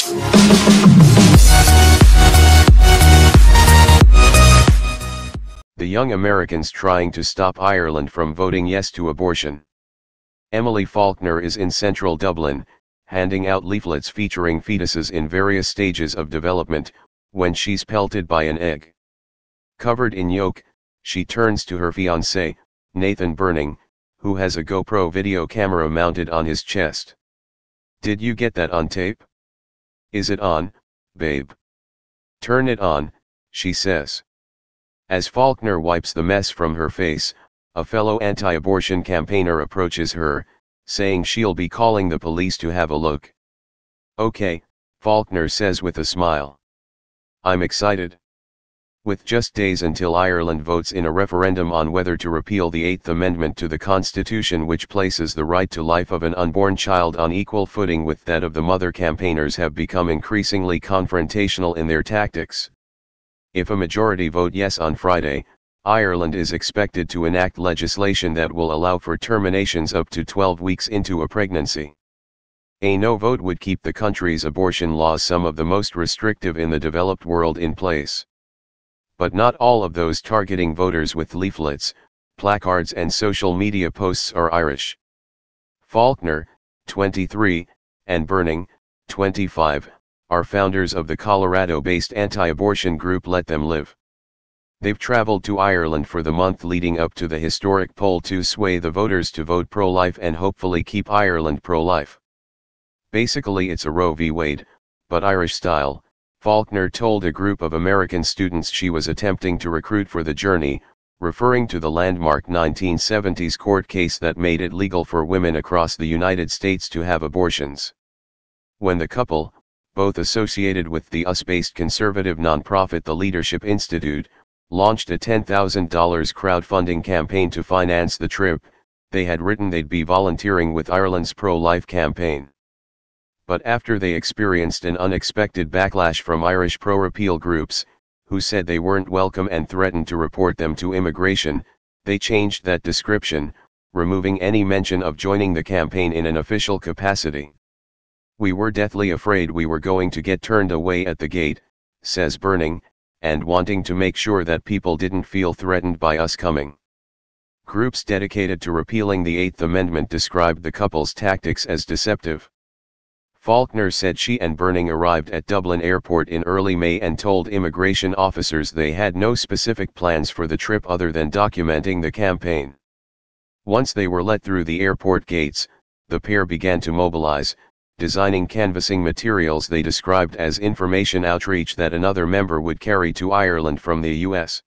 The young Americans trying to stop Ireland from voting yes to abortion. Emily Faulkner is in central Dublin, handing out leaflets featuring fetuses in various stages of development, when she's pelted by an egg. Covered in yolk, she turns to her fiancé, Nathan Burning, who has a GoPro video camera mounted on his chest. "Did you get that on tape? Is it on, babe? Turn it on," she says. As Faulkner wipes the mess from her face, a fellow anti-abortion campaigner approaches her, saying she'll be calling the police to have a look. "Okay," Faulkner says with a smile. "I'm excited." With just days until Ireland votes in a referendum on whether to repeal the Eighth Amendment to the Constitution, which places the right to life of an unborn child on equal footing with that of the mother, campaigners have become increasingly confrontational in their tactics. If a majority vote yes on Friday, Ireland is expected to enact legislation that will allow for terminations up to 12 weeks into a pregnancy. A no vote would keep the country's abortion laws, some of the most restrictive in the developed world, in place. But not all of those targeting voters with leaflets, placards and social media posts are Irish. Faulkner, 23, and Burning, 25, are founders of the Colorado-based anti-abortion group Let Them Live. They've traveled to Ireland for the month leading up to the historic poll to sway the voters to vote pro-life and hopefully keep Ireland pro-life. "Basically it's a Roe v. Wade, but Irish style," Faulkner told a group of American students she was attempting to recruit for the journey, referring to the landmark 1970s court case that made it legal for women across the United States to have abortions. When the couple, both associated with the US-based conservative nonprofit the Leadership Institute, launched a $10,000 crowdfunding campaign to finance the trip, they had written they'd be volunteering with Ireland's pro-life campaign. But after they experienced an unexpected backlash from Irish pro-repeal groups, who said they weren't welcome and threatened to report them to immigration, they changed that description, removing any mention of joining the campaign in an official capacity. "We were deathly afraid we were going to get turned away at the gate," says Burning, "and wanting to make sure that people didn't feel threatened by us coming." Groups dedicated to repealing the Eighth Amendment described the couple's tactics as deceptive. Faulkner said she and Burning arrived at Dublin Airport in early May and told immigration officers they had no specific plans for the trip other than documenting the campaign. Once they were let through the airport gates, the pair began to mobilize, designing canvassing materials they described as information outreach that another member would carry to Ireland from the US.